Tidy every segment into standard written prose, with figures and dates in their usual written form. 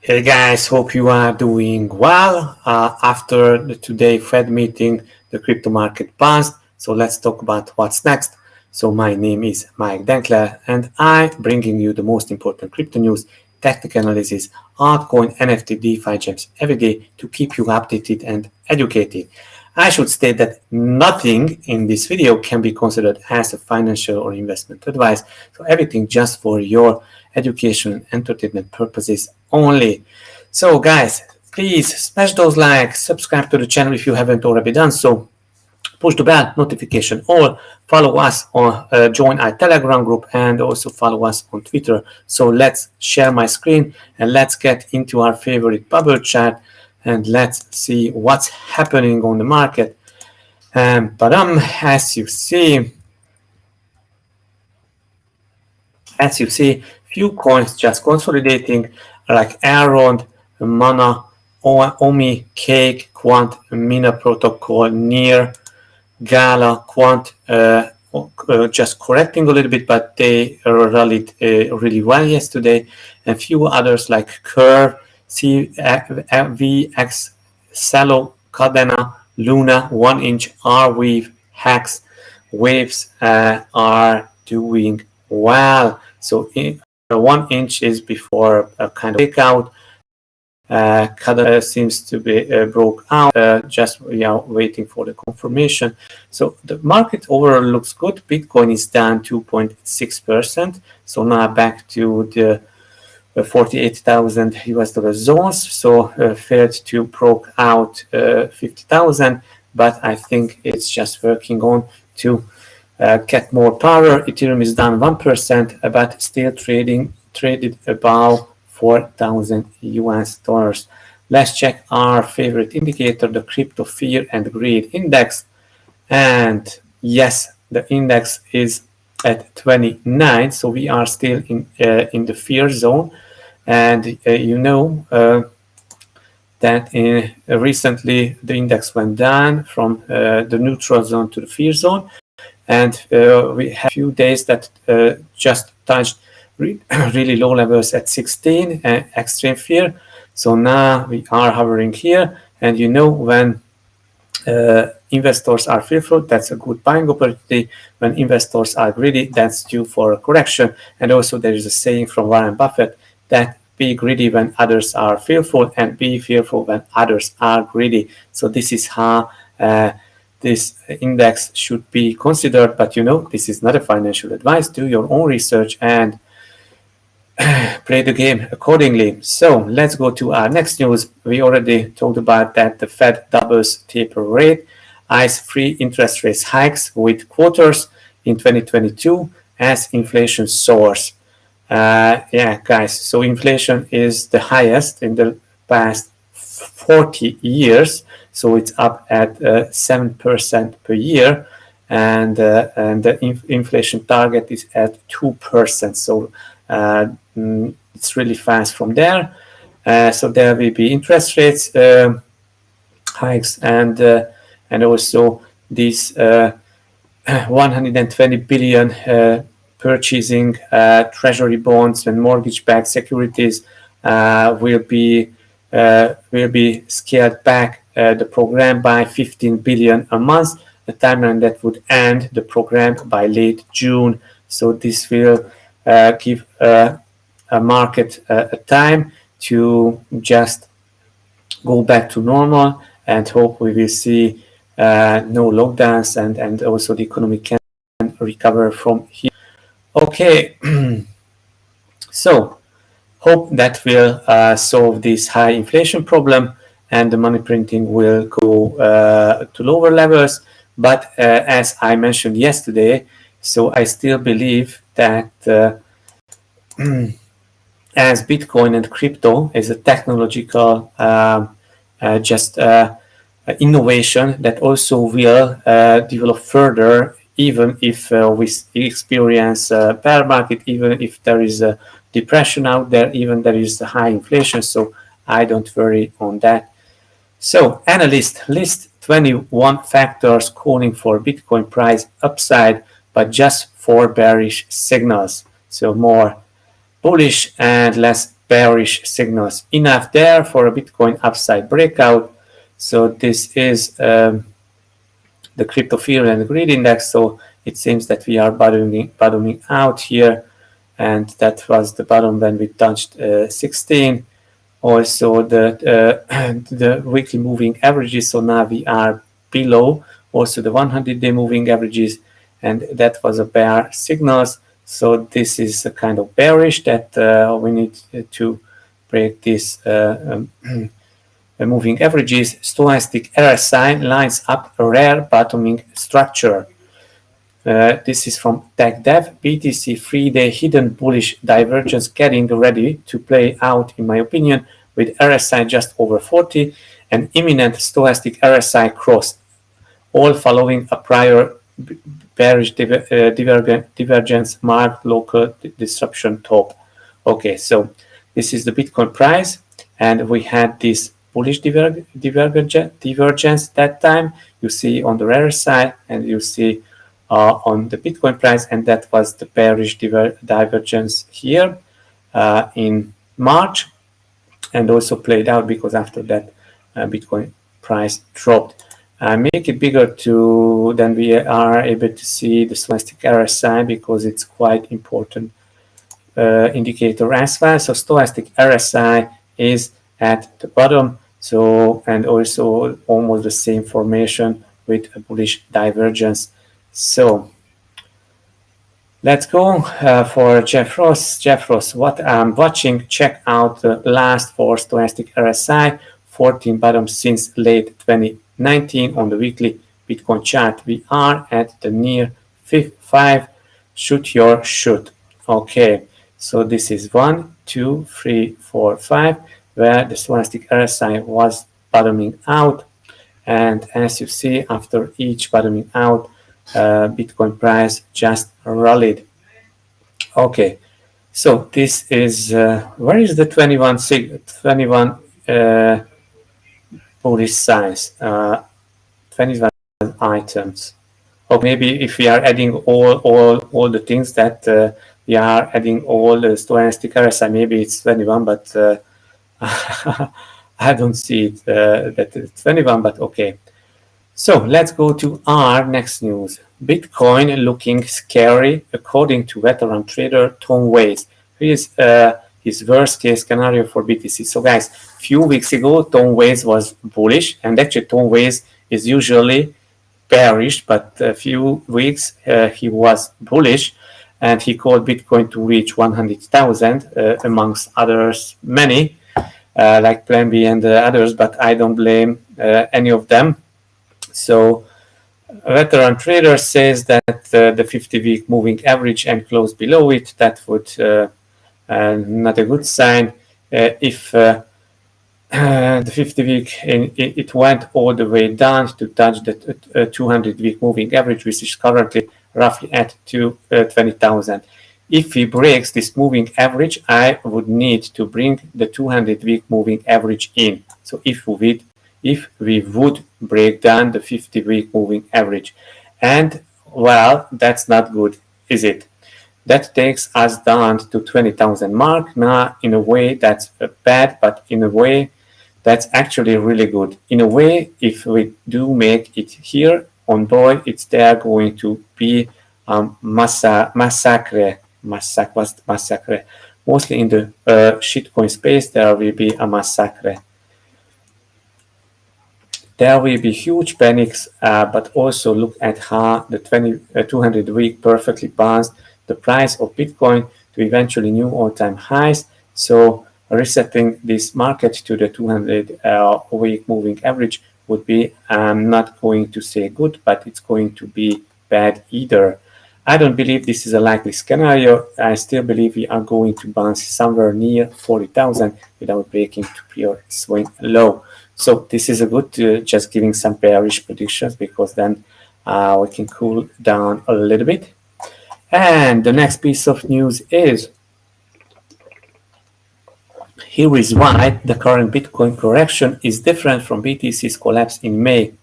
Hey guys, hope you are doing well. After the today Fed meeting, the crypto market passed. So let's talk about what's next. So my name is Mike Denkler and I'm bringing you the most important crypto news, technical analysis, altcoin, NFT, DeFi gems every day to keep you updated and educated. I should state that nothing in this video can be considered as a financial or investment advice. So everything just for your education and entertainment purposes only. So guys, please smash those likes, subscribe to the channel if you haven't already done so, push the bell notification or follow us on join our Telegram group and also follow us on Twitter. So let's share my screen and let's get into our favorite bubble chart and let's see what's happening on the market. But as you see, few coins just consolidating like Aaron, Mana, Omi, Cake, Quant, Mina Protocol, Near, Gala, Quant, just correcting a little bit, but they rallied really well yesterday. And few others like Curve, VX, Cello, Cadena, Luna, 1 inch, R-Weave, Hex, Waves are doing well. So 1 inch is before a kind of breakout. Cadena seems to be broke out, just waiting for the confirmation. So the market overall looks good. Bitcoin is down 2.6%. So now back to the 48,000 US dollar zones. So failed to broke out 50,000, but I think it's just working on to get more power. Ethereum is down 1%, but still traded above 4,000 US dollars. Let's check our favorite indicator, the crypto fear and greed index. And yes, the index is at 29, so we are still in the fear zone. And that recently the index went down from the neutral zone to the fear zone. And we had a few days that just touched really low levels at 16, extreme fear. So now we are hovering here. And when investors are fearful, that's a good buying opportunity. When investors are greedy, that's due for a correction. And also there is a saying from Warren Buffett that be greedy when others are fearful and be fearful when others are greedy. So this is how this index should be considered. But this is not a financial advice. Do your own research and play the game accordingly. So let's go to our next news. We already talked about that the Fed doubles taper rate, eyes free interest rate hikes with quarters in 2022 as inflation soars. Guys, so inflation is the highest in the past 40 years. So it's up at 7% per year. And the inflation target is at 2%. So it's really fast from there. So there will be interest rates hikes and also these 120 billion purchasing treasury bonds and mortgage-backed securities will be scaled back the program by 15 billion a month. The timeline that would end the program by late June. So this will give a market a time to just go back to normal and hope we will see no lockdowns and also the economy can recover from here. Okay, so hope that will solve this high inflation problem and the money printing will go to lower levels. But as I mentioned yesterday, so I still believe that as Bitcoin and crypto is a technological innovation that also will develop further, even if we experience a bear market, even if there is a depression out there, even there is a high inflation. So I don't worry on that. So analysts list 21 factors calling for Bitcoin price upside, but just 4 bearish signals. So more bullish and less bearish signals. Enough there for a Bitcoin upside breakout. So this is the crypto fear and greed index. So it seems that we are bottoming out here, and that was the bottom when we touched 16. Also the weekly moving averages. So now we are below also the 100-day moving averages, and that was a bear signals. So this is a kind of bearish that we need to break this moving averages. Stochastic RSI lines up a rare bottoming structure. This is from TechDev. BTC 3-day hidden bullish divergence getting ready to play out, in my opinion, with RSI just over 40 and imminent stochastic RSI cross, all following a prior bearish divergence marked local disruption top. Okay, so this is the Bitcoin price, and we had this bullish divergence that time. You see on the RSI, and you see on the Bitcoin price, and that was the bearish divergence here in March, and also played out because after that Bitcoin price dropped. Make it bigger to then we are able to see the stochastic RSI because it's quite important indicator as well. So stochastic RSI is at the bottom, so, and also almost the same formation with a bullish divergence. So let's go for Jeff Ross. Jeff Ross, what I'm watching, check out the last four stochastic RSI, 14 bottoms since late 2019 on the weekly Bitcoin chart. We are at the near 5. Shoot your shoot. Okay, so this is 1, 2, 3, 4, 5, where the stochastic RSI was bottoming out. And as you see, after each bottoming out, Bitcoin price just rallied. Okay, so this is where is the 21 bullish size, 21 items. Or maybe if we are adding all the things that we are adding all the stochastic RSI, maybe it's 21, but I don't see it that it's 21, but okay. So let's go to our next news. Bitcoin looking scary, according to veteran trader Tom Weiss. Here's his worst case scenario for BTC. So guys, few weeks ago, Tom Weiss was bullish, and actually Tom Weiss is usually bearish, but a few weeks he was bullish, and he called Bitcoin to reach 100,000, amongst others many, like Plan B and others, but I don't blame any of them. So a veteran trader says that the 50-week moving average and close below it, that would not a good sign. If the 50-week it went all the way down to touch the 200-week moving average, which is currently roughly at 20,000. If he breaks this moving average, I would need to bring the 200-week moving average in. So if we would break down the 50-week moving average, and well, that's not good, is it? That takes us down to 20,000 mark. Now, in a way, that's bad, but in a way, that's actually really good. In a way, if we do make it here on board, it's there going to be massacre. Mostly in the shitcoin space, there will be a massacre. There will be huge panics, but also look at how the 200-week perfectly bounced the price of Bitcoin to eventually new all-time highs. So resetting this market to the 200-week moving average would be, I'm not going to say good, but it's going to be bad either. I don't believe this is a likely scenario. I still believe we are going to bounce somewhere near 40,000 without breaking to pure swing low. So this is a good just giving some bearish predictions, because then we can cool down a little bit. And the next piece of news is, here is why the current Bitcoin correction is different from BTC's collapse in May.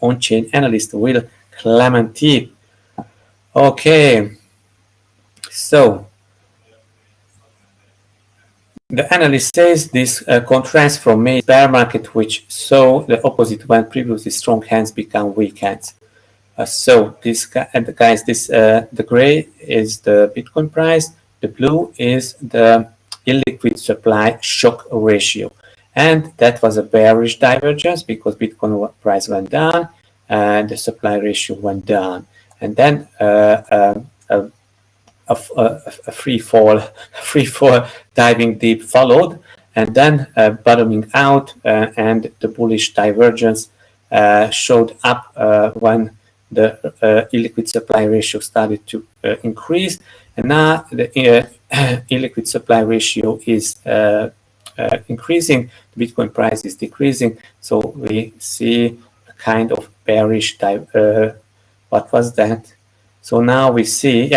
On-chain analyst Will Clementi. Okay, so The analyst says this contrasts from May's bear market, which saw the opposite when previously strong hands become weak hands. So this guys, the gray is the Bitcoin price, the blue is the illiquid supply shock ratio, and that was a bearish divergence because Bitcoin price went down and the supply ratio went down, and then a free fall diving deep followed, and then bottoming out, and the bullish divergence showed up when the illiquid supply ratio started to increase, and now the illiquid supply ratio is increasing, the Bitcoin price is decreasing, so we see a kind of bearish what was that? So now we see,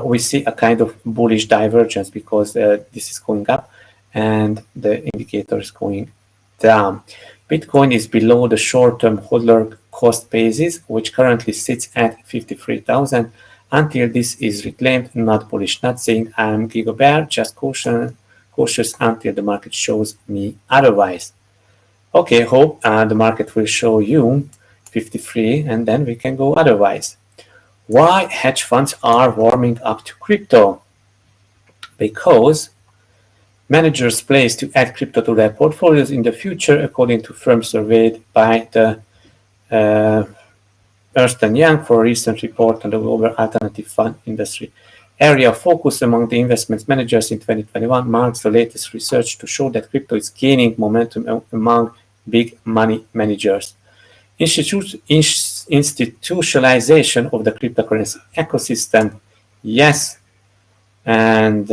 we see a kind of bullish divergence because this is going up and the indicator is going down. Bitcoin is below the short-term hodler cost basis, which currently sits at 53,000. Until this is reclaimed, not bullish, not saying I'm giga bear, just cautious until the market shows me otherwise. Okay, hope the market will show you 53 and then we can go otherwise. Why hedge funds are warming up to crypto? Because managers place to add crypto to their portfolios in the future, according to firms surveyed by the Ernst & Young for a recent report on the global alternative fund industry. Area of focus among the investment managers in 2021 marks the latest research to show that crypto is gaining momentum among big money managers. Institutionalization of the cryptocurrency ecosystem, yes, and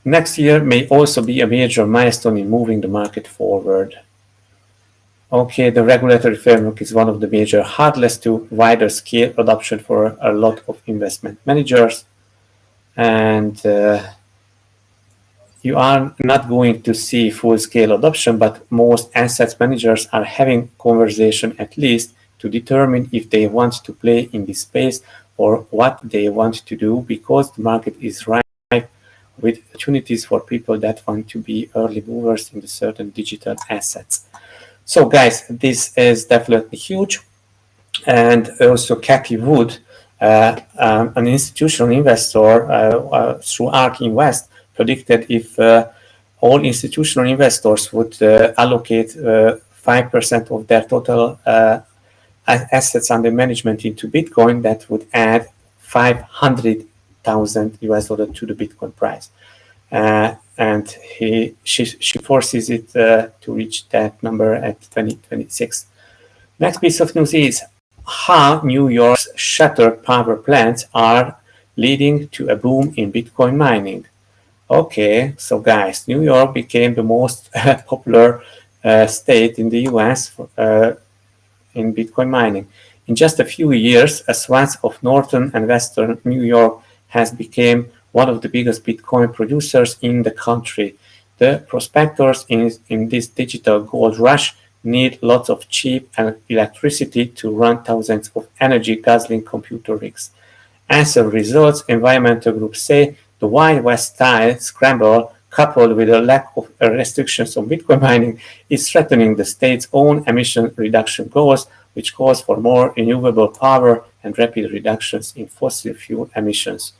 next year may also be a major milestone in moving the market forward. Okay, the regulatory framework is one of the major hurdles to wider scale adoption for a lot of investment managers, and you are not going to see full-scale adoption, but most asset managers are having conversation at least to determine if they want to play in this space or what they want to do, because the market is ripe with opportunities for people that want to be early movers in the certain digital assets. So guys, this is definitely huge. And also Cathie Wood, an institutional investor through ARK Invest, predicted if all institutional investors would allocate 5% of their total assets under management into Bitcoin, that would add $500,000 to the Bitcoin price. And she foresees it to reach that number at 2026. Next piece of news is how New York's shuttered power plants are leading to a boom in Bitcoin mining. Okay, so guys, New York became the most popular state in the US in Bitcoin mining. In just a few years, a swath of northern and western New York has become one of the biggest Bitcoin producers in the country. The prospectors in this digital gold rush need lots of cheap electricity to run thousands of energy-guzzling computer rigs. As a result, environmental groups say the Wild West-style scramble, coupled with a lack of restrictions on Bitcoin mining, is threatening the state's own emission reduction goals, which calls for more renewable power and rapid reductions in fossil fuel emissions.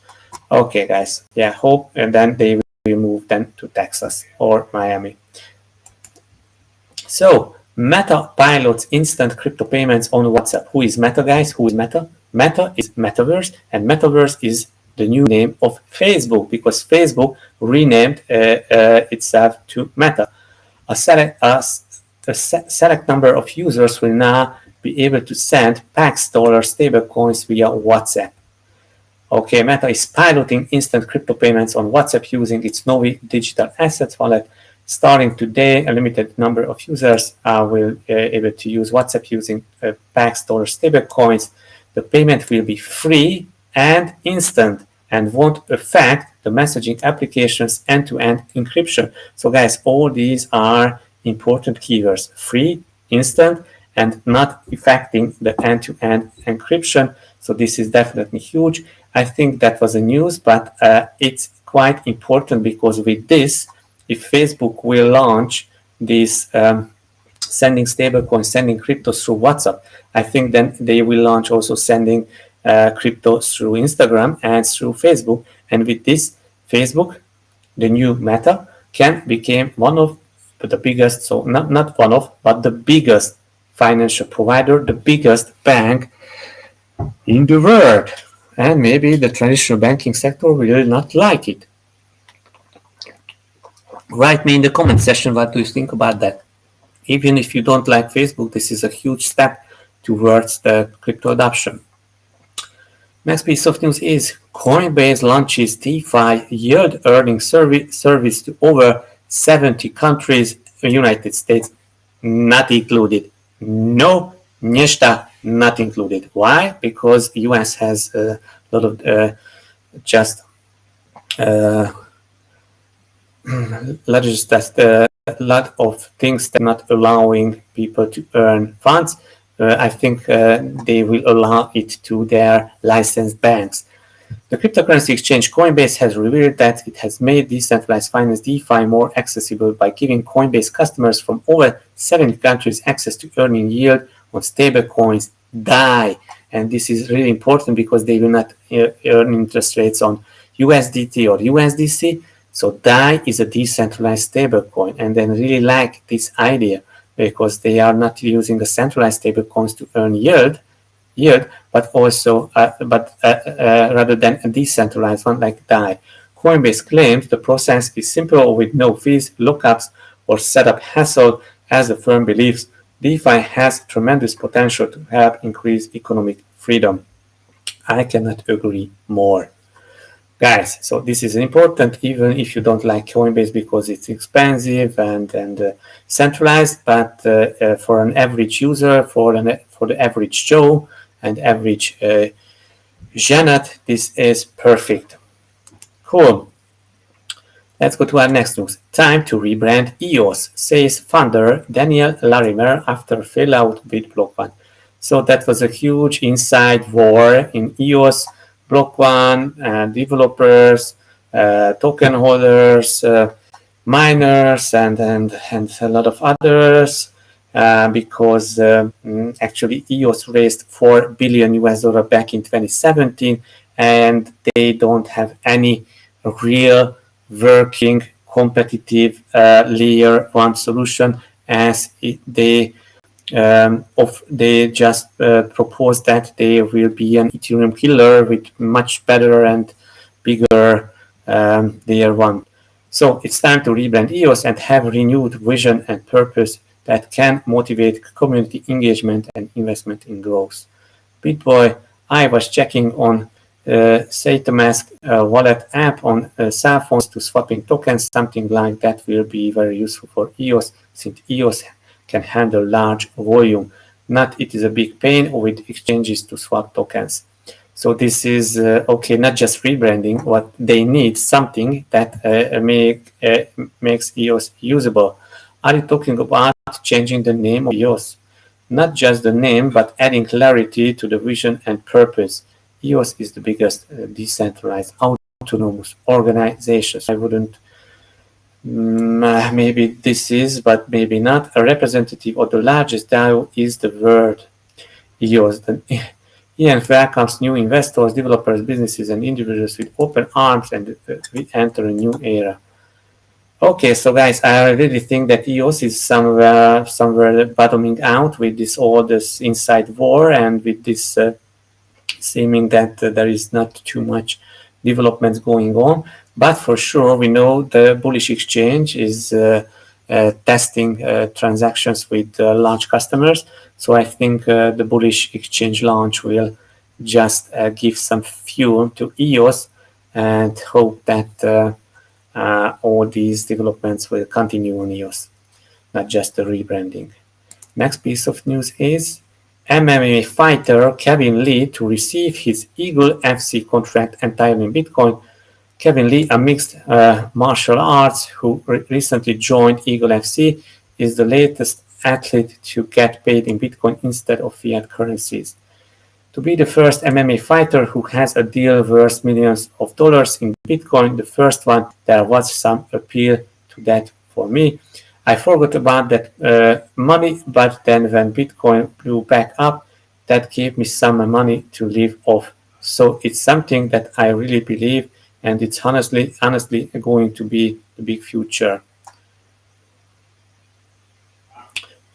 Okay, guys, yeah, hope, and then they will move then to Texas or Miami. So, Meta pilots instant crypto payments on WhatsApp. Who is Meta, guys? Who is Meta? Meta is Metaverse, and Metaverse is the new name of Facebook, because Facebook renamed itself to Meta. A select number of users will now be able to send Pax dollar stablecoins via WhatsApp. Okay, Meta is piloting instant crypto payments on WhatsApp using its Novi digital assets wallet. Starting today, a limited number of users will be able to use WhatsApp using Pax dollar stablecoins. The payment will be free and instant and won't affect the messaging application's end-to-end encryption. So guys, all these are important keywords: free, instant, and not affecting the end-to-end encryption. So this is definitely huge. I think that was a news, but it's quite important, because with this, if Facebook will launch this sending stablecoins, sending crypto through WhatsApp, I think then they will launch also sending crypto through Instagram and through Facebook. And with this, Facebook, the new Meta, can become one of the biggest, so not one of, but the biggest financial provider, the biggest bank in the world. And maybe the traditional banking sector will not like it. Write me in the comment section what do you think about that. Even if you don't like Facebook, this is a huge step towards the crypto adoption. Next piece of news is Coinbase launches DeFi yield earning service to over 70 countries, United States not included. No, ništa, not included. Why? Because US has a lot of a lot of things that are not allowing people to earn funds. I think they will allow it to their licensed banks. The cryptocurrency exchange Coinbase has revealed that it has made decentralized finance DeFi more accessible by giving Coinbase customers from over 70 countries access to earning yield on stablecoins DAI. And this is really important because they will not earn interest rates on USDT or USDC. So DAI is a decentralized stablecoin, and they really like this idea because they are not using a centralized stablecoins to earn yield, but also rather than a decentralized one like DAI. Coinbase claims the process is simple with no fees, lookups, or setup hassle, as the firm believes DeFi has tremendous potential to help increase economic freedom. I cannot agree more. Guys, so this is important even if you don't like Coinbase because it's expensive and centralized, but for an average user, for the average Joe and average Janet, this is perfect. Cool. Let's go to our next news. Time to rebrand EOS, says founder Daniel Larimer after fallout with Block One. So that was a huge inside war in EOS. Block One, developers, token holders, miners, and a lot of others, because actually EOS raised $4 billion back in 2017, and they don't have any real working competitive layer one solution, as they just proposed that they will be an Ethereum killer with much better and bigger layer one. So it's time to rebrand EOS and have renewed vision and purpose that can motivate community engagement and investment in growth. BitBoy, I was checking on SatanMask wallet app on cell phones to swapping tokens. Something like that will be very useful for EOS, since EOS can handle large volume. Not it is a big pain with exchanges to swap tokens. So this is okay, not just rebranding. What they need, something that makes EOS usable. Are you talking about changing the name of EOS? Not just the name, but adding clarity to the vision and purpose. EOS is the biggest decentralized autonomous organization. I wouldn't. Maybe this is, but maybe not. A representative of the largest DAO is the word EOS. Ian welcomes new investors, developers, businesses, and individuals with open arms, and we enter a new era. Okay, so guys, I really think that EOS is somewhere bottoming out with this inside war, and with this seeming that there is not too much developments going on. But for sure, we know the bullish exchange is testing transactions with large customers. So I think the bullish exchange launch will just give some fuel to EOS, and hope that all these developments will continue on EOS, not just the rebranding. Next piece of news is MMA fighter Kevin Lee to receive his Eagle FC contract entirely in Bitcoin. Kevin Lee, a mixed martial arts who recently joined Eagle FC, is the latest athlete to get paid in Bitcoin instead of fiat currencies. To be the first MMA fighter who has a deal worth millions of dollars in Bitcoin, the first one, there was some appeal to that for me. I forgot about that money, but then when Bitcoin blew back up, that gave me some money to live off. So it's something that I really believe, and it's honestly going to be the big future.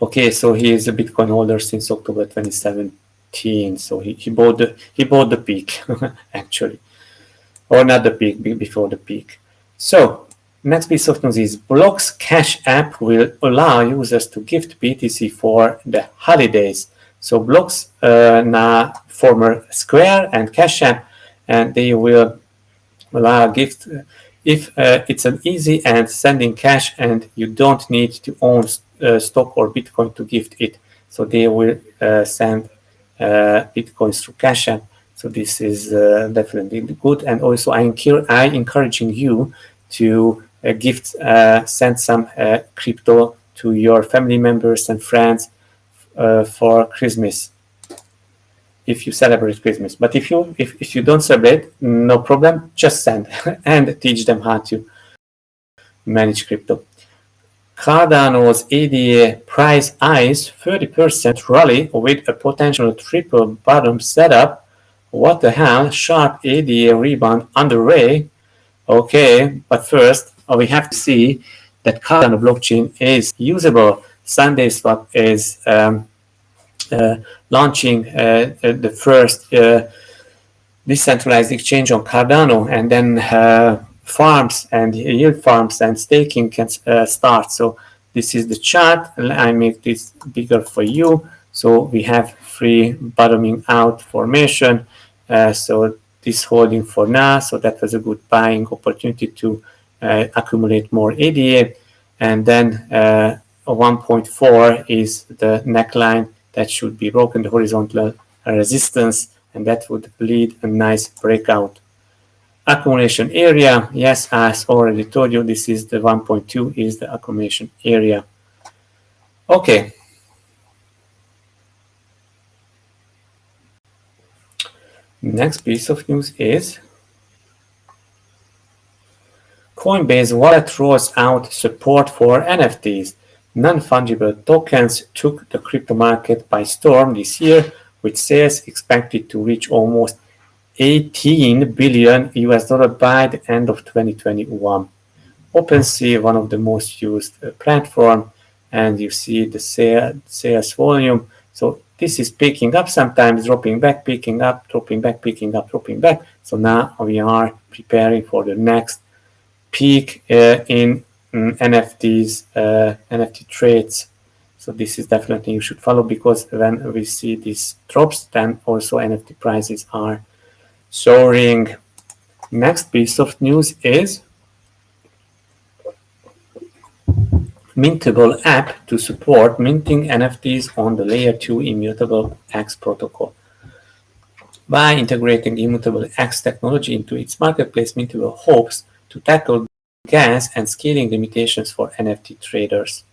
Okay, so he is a Bitcoin holder since October 2017. So he bought the peak actually, or not the peak, before the peak. So next piece of news is Block's Cash app will allow users to gift BTC for the holidays. So Block's now former Square and Cash app, and they will allow gift if it's an easy and sending cash and you don't need to own stock or Bitcoin to gift it. So they will send Bitcoins through Cash app. So this is definitely good. And also I encouraging you to send some crypto to your family members and friends for Christmas, if you celebrate Christmas. But if you don't celebrate, no problem, just send and teach them how to manage crypto. Cardano's ADA price eyes 30% rally with a potential triple bottom setup. What the hell? Sharp ADA rebound underway. Okay, but first we have to see that Cardano blockchain is usable. SundaeSwap is launching the first decentralized exchange on Cardano, and then farms and yield farms and staking can start. So this is the chart. I make this bigger for you. So we have free bottoming out formation. So this holding for now. So that was a good buying opportunity to accumulate more ADA. And then 1.4 is the neckline that should be broken, the horizontal resistance, and that would lead a nice breakout. Accumulation area, yes, as already told you, this is the 1.2 is the accumulation area. Okay. Next piece of news is Coinbase wallet rolls out support for NFTs. Non-fungible tokens took the crypto market by storm this year, with sales expected to reach almost $18 billion by the end of 2021. OpenSea, one of the most used platform, and you see the sales volume. So this is picking up, sometimes dropping back, picking up, dropping back, picking up, dropping back. So now we are preparing for the next peak in NFTs, NFT trades. So this is definitely you should follow, because when we see these drops, then also NFT prices are soaring. Next piece of news is Mintable app to support minting NFTs on the Layer 2 Immutable X protocol. By integrating Immutable X technology into its marketplace, Mintable hopes to tackle gas and scaling limitations for NFT traders.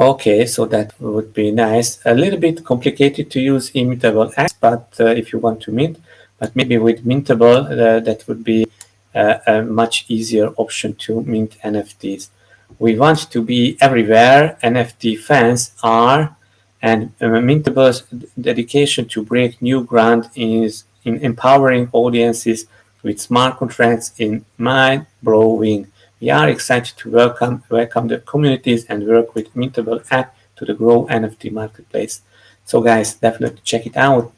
Okay, so that would be nice. A little bit complicated to use Immutable X, but if you want to mint, but maybe with Mintable, that would be a much easier option to mint NFTs. We want to be everywhere NFT fans are, and Mintable's dedication to break new ground is in empowering audiences with smart contracts in mind-blowing. We are excited to welcome the communities and work with Mintable app to grow NFT marketplace. So guys, definitely check it out.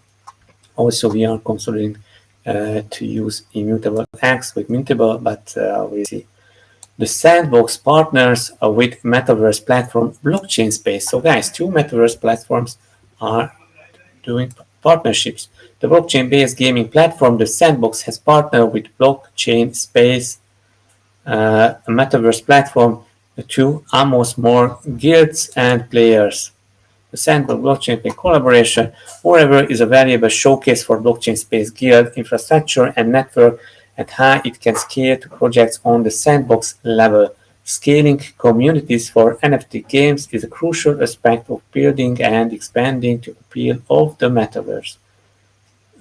Also, we are considering to use Immutable X with Mintable, but we see. The Sandbox partners with Metaverse platform blockchain space. So guys, two Metaverse platforms are doing partnerships. The blockchain-based gaming platform, the Sandbox, has partnered with blockchain space, a Metaverse platform, to almost more guilds and players. The Sandbox blockchain collaboration, moreover, is a valuable showcase for blockchain space guild infrastructure and network, and how it can scale to projects on the Sandbox level. Scaling communities for NFT games is a crucial aspect of building and expanding the appeal of the metaverse.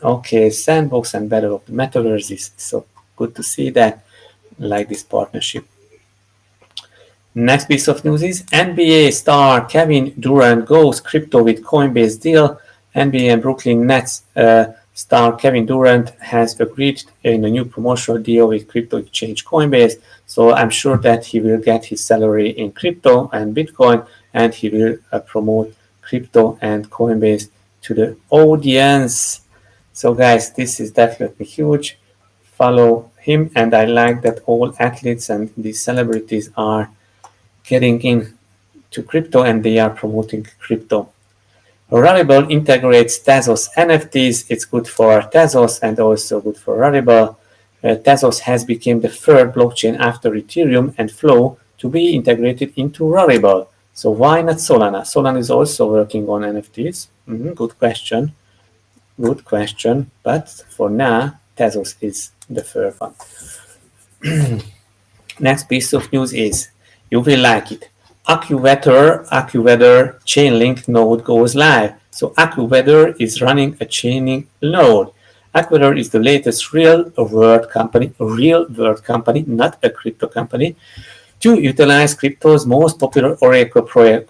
Okay, Sandbox and Battle of the Metaverse is so good to see that, like this partnership. Next piece of news is NBA star Kevin Durant goes crypto with Coinbase deal. NBA and Brooklyn Nets star Kevin Durant has agreed in a new promotional deal with crypto exchange Coinbase. So I'm sure that he will get his salary in crypto and Bitcoin, and he will promote crypto and Coinbase to the audience. So guys, this is definitely huge. Follow him, and I like that all athletes and these celebrities are getting into crypto and they are promoting crypto. Rarible integrates Tezos NFTs. It's good for Tezos and also good for Rarible. Tezos has become the third blockchain after Ethereum and Flow to be integrated into Rarible. So why not Solana? Solana is also working on NFTs. Good question. Good question. But for now, Tezos is the third one. Next piece of news is, you will like it, AccuWeather Chainlink node goes live. So AccuWeather is running a Chainlink node. AccuWeather is the latest real world company, not a crypto company, to utilize crypto's most popular Oracle project.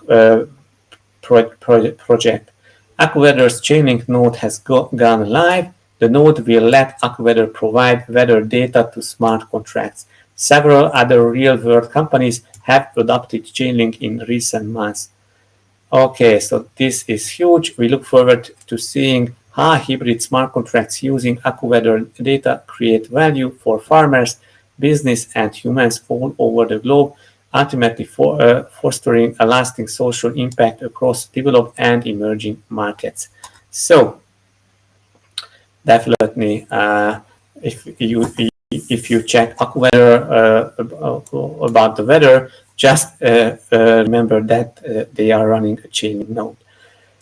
AccuWeather's Chainlink node has gone live. The node will let AccuWeather provide weather data to smart contracts. Several other real-world companies have adopted Chainlink in recent months. Okay, so this is huge. We look forward to seeing how hybrid smart contracts using AccuWeather data create value for farmers, business, and humans all over the globe, ultimately fostering a lasting social impact across developed and emerging markets. So, definitely, if you check AccuWeather about the weather, just remember that they are running a Chainlink node.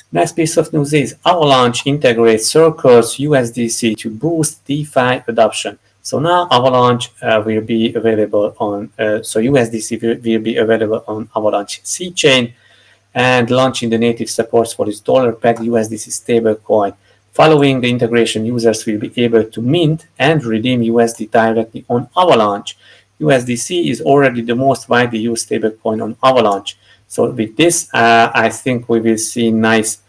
Next piece of news is Avalanche integrates Circle's USDC to boost DeFi adoption. So now Avalanche will be available on, USDC will be available on Avalanche C chain, and launching the native supports for its dollar-pegged USDC stablecoin. Following the integration, users will be able to mint and redeem USD directly on Avalanche. USDC is already the most widely used stablecoin on Avalanche. So with this, I think we will see nice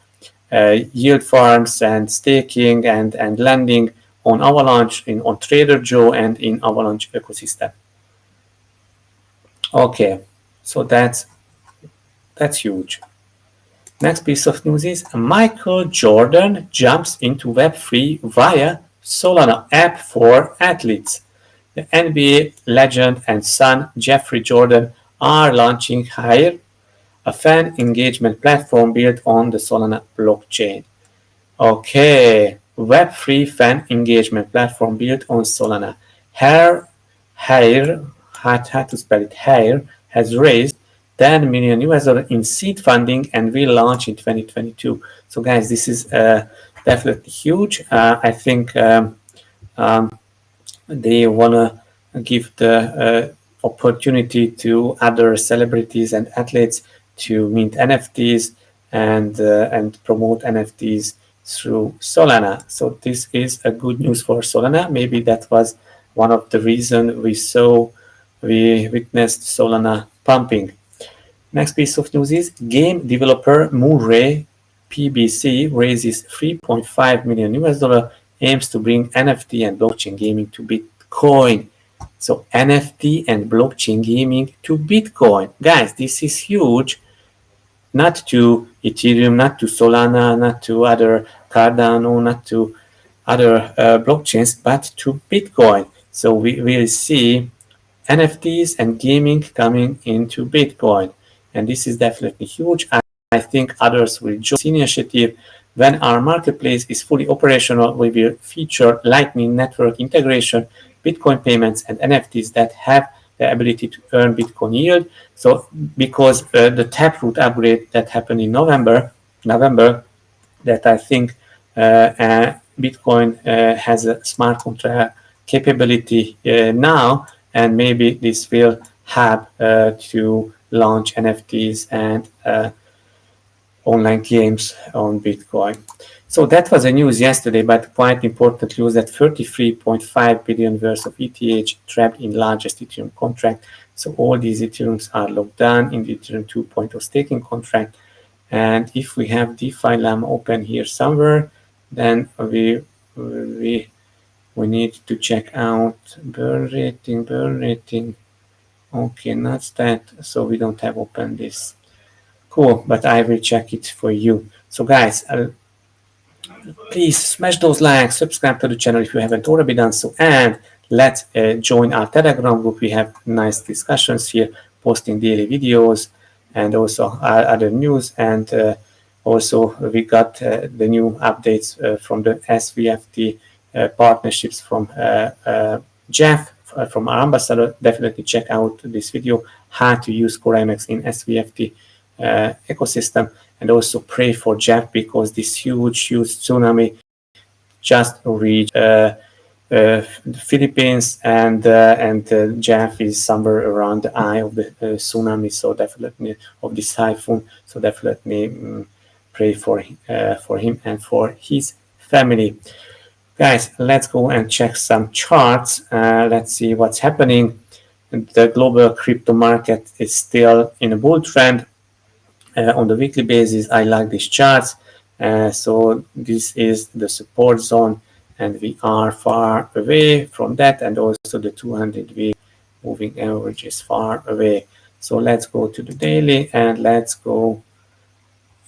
yield farms and staking and lending on Avalanche, on Trader Joe, and in Avalanche ecosystem. Okay, so that's huge. Next piece of news is Michael Jordan jumps into Web3 via Solana app for athletes. The NBA legend and son Jeffrey Jordan are launching Hire, a fan engagement platform built on the Solana blockchain. Okay, Web3 fan engagement platform built on Solana. Hire, how to spell it, Hire, has raised $10 million in seed funding and will launch in 2022. So guys, this is definitely huge. I think they want to give the opportunity to other celebrities and athletes to mint NFTs and promote NFTs through Solana. So this is a good news for Solana. Maybe that was one of the reasons we witnessed Solana pumping. Next piece of news is game developer Moonray PBC raises $3.5 million, aims to bring NFT and blockchain gaming to Bitcoin. So NFT and blockchain gaming to Bitcoin. Guys, this is huge. Not to Ethereum, not to Solana, not to other Cardano, not to other blockchains, but to Bitcoin. So we will see NFTs and gaming coming into Bitcoin. And this is definitely huge. I think others will join this initiative. When our marketplace is fully operational, we will feature Lightning Network integration, Bitcoin payments, and NFTs that have the ability to earn Bitcoin yield. So because the Taproot upgrade that happened in November, that I think Bitcoin has a smart contract capability now, and maybe this will hub to launch NFTs and online games on Bitcoin. So that was the news yesterday, but quite important news that 33.5 billion worth of ETH trapped in largest Ethereum contract. So all these Ethereums are locked down in the Ethereum 2.0 staking contract. And if we have DeFi Llama open here somewhere, then we need to check out burn rating. Okay, not that. So we don't have open this. Cool, but I will check it for you. So guys, please smash those likes, subscribe to the channel if you haven't already done so, and let's join our Telegram group. We have nice discussions here, posting daily videos and also other news. And also we got the new updates from the SVFT partnerships from Jeff, from our ambassador. Definitely check out this video, how to use CorionX in SVFT ecosystem, and also pray for Jeff because this huge tsunami just reached the Philippines, and Jeff is somewhere around the eye of the tsunami, so definitely of this typhoon. So definitely pray for him and for his family. Guys, let's go and check some charts. Let's see what's happening. The global crypto market is still in a bull trend. On the weekly basis, I like these charts. So this is the support zone, and we are far away from that, and also the 200-week moving average is far away. So let's go to the daily, and let's go.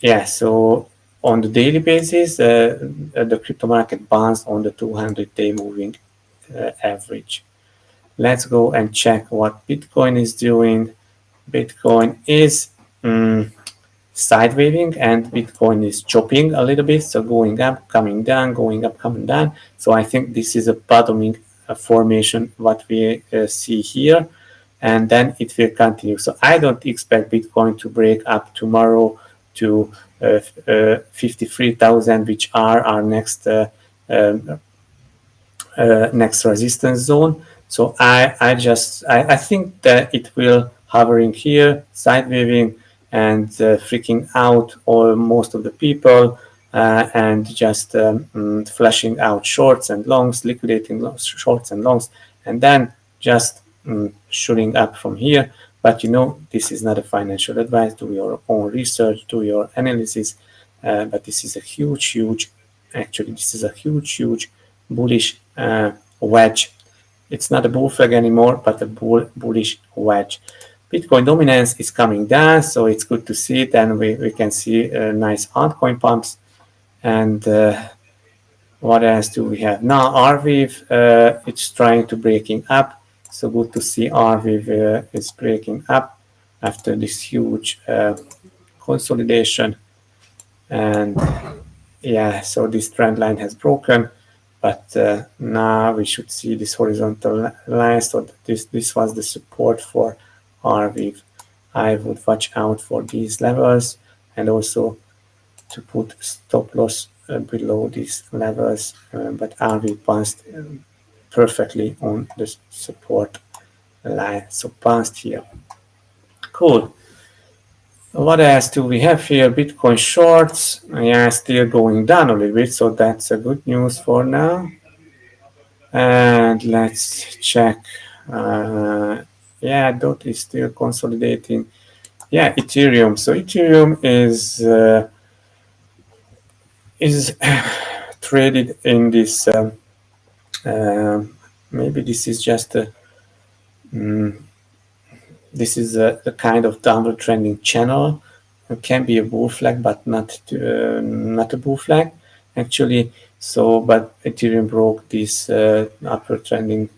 Yeah, so on the daily basis, the crypto market bounced on the 200-day moving average. Let's go and check what Bitcoin is doing. Bitcoin is side waving, and Bitcoin is chopping a little bit, so going up, coming down, going up, coming down. So I think this is a bottoming formation what we see here, and then it will continue. So I don't expect Bitcoin to break up tomorrow to 53,000, which are our next next resistance zone. So I think that it will hovering here, side waving, and freaking out most of the people, and just flashing out shorts and longs, liquidating shorts and longs, and then just shooting up from here. But this is not a financial advice. Do your own research, do your analysis. But this is a huge bullish wedge. It's not a bull flag anymore, but a bullish wedge. Bitcoin dominance is coming down, so it's good to see it, and we can see nice altcoin pumps. And what else do we have now? RWave, it's trying to breaking up, so good to see RWave is breaking up after this huge consolidation. And yeah, so this trend line has broken, but now we should see this horizontal line. So this was the support for RWave. I would watch out for these levels, and also to put stop loss below these levels, but RWave bounced perfectly on the support line, so bounced here. Cool. What else do we have here? Bitcoin shorts, yeah, still going down a little bit, so that's a good news for now. And let's check. Yeah, DOT is still consolidating. Yeah, Ethereum. So Ethereum is traded in this. Maybe this is just a. This is a kind of downward trending channel. It can be a bull flag, but not a bull flag actually. So, but Ethereum broke this upward trending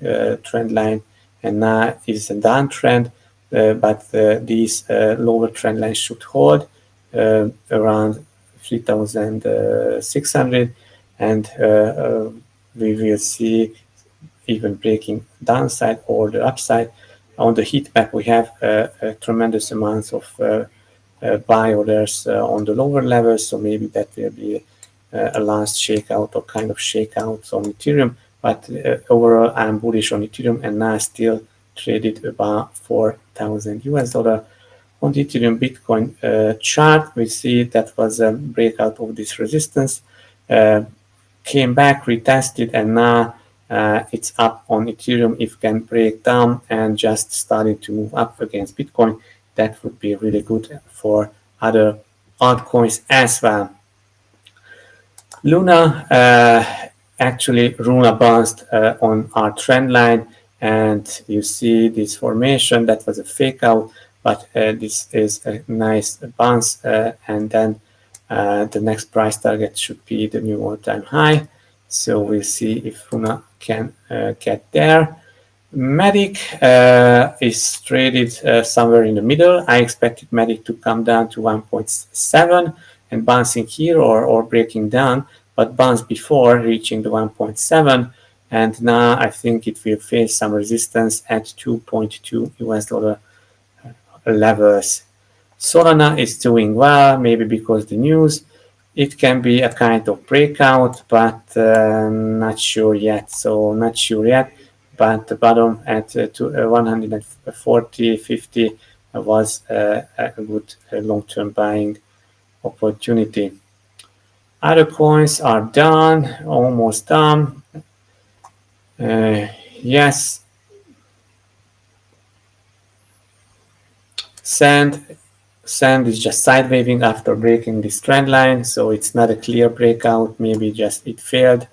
trend line, and now is a downtrend. But these lower trend lines should hold around 3,600, and we will see even breaking downside or the upside. On the heat map, we have a tremendous amounts of buy orders on the lower levels, so maybe that will be a last shakeout or kind of shakeout on Ethereum. But overall, I'm bullish on Ethereum, and now still traded about $4,000. On the Ethereum Bitcoin chart, we see that was a breakout of this resistance, came back, retested, and now it's up on Ethereum. If it can break down and just starting to move up against Bitcoin, that would be really good for other altcoins as well. Luna, actually Luna bounced on our trend line, and you see this formation that was a fake out, but this is a nice bounce, and then the next price target should be the new all-time high. So we'll see if Luna can get there. Matic is traded somewhere in the middle. I expected Matic to come down to 1.7 and bouncing here or breaking down, but bounced before reaching the 1.7, and now I think it will face some resistance at $2.2 levels. Solana is doing well, maybe because the news. It can be a kind of breakout, but not sure yet. But the bottom at 140.50 was a good long-term buying opportunity. Other coins are done, almost done. Yes. Sand is just side waving after breaking this trend line, so it's not a clear breakout, maybe just it failed.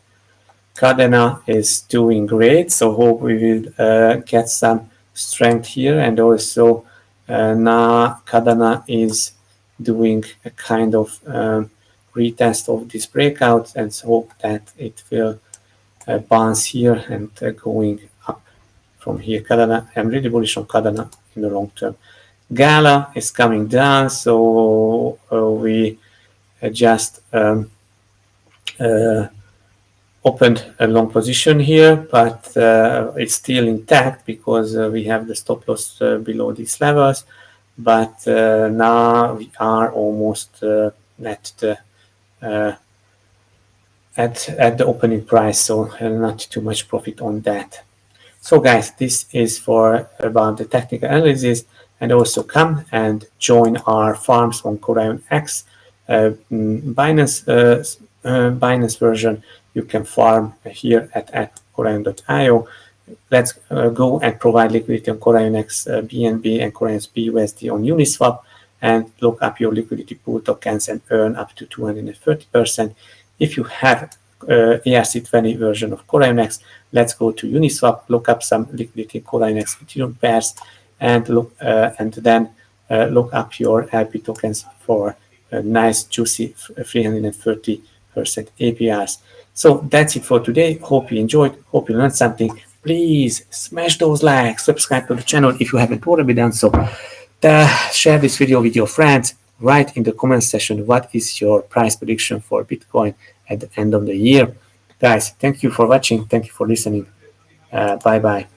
Cardano is doing great, so hope we will get some strength here, and also now Cardano is doing a kind of retest of this breakout, and so hope that it will bounce here and going up from here. Cardano, I'm really bullish on Cardano in the long term. Gala is coming down, so we just opened a long position here, but it's still intact because we have the stop loss below these levels. But now we are almost at the opening price, so not too much profit on that. So guys, this is about the technical analysis. And also come and join our farms on CorionX. Binance version you can farm here at Corion.io. Let's go and provide liquidity on CorionX BNB and CorionX BUSD on Uniswap, and look up your liquidity pool tokens and earn up to 230%. If you have ERC20 version of CorionX, let's go to Uniswap, look up some liquidity CorionX Ethereum pairs, and look then look up your LP tokens for nice juicy 330% APRs. So that's it for today. Hope you enjoyed, hope you learned something. Please smash those likes, subscribe to the channel if you haven't already done so. Share this video with your friends. Write in the comment section what is your price prediction for Bitcoin at the end of the year. Guys, thank you for watching, thank you for listening. Bye bye.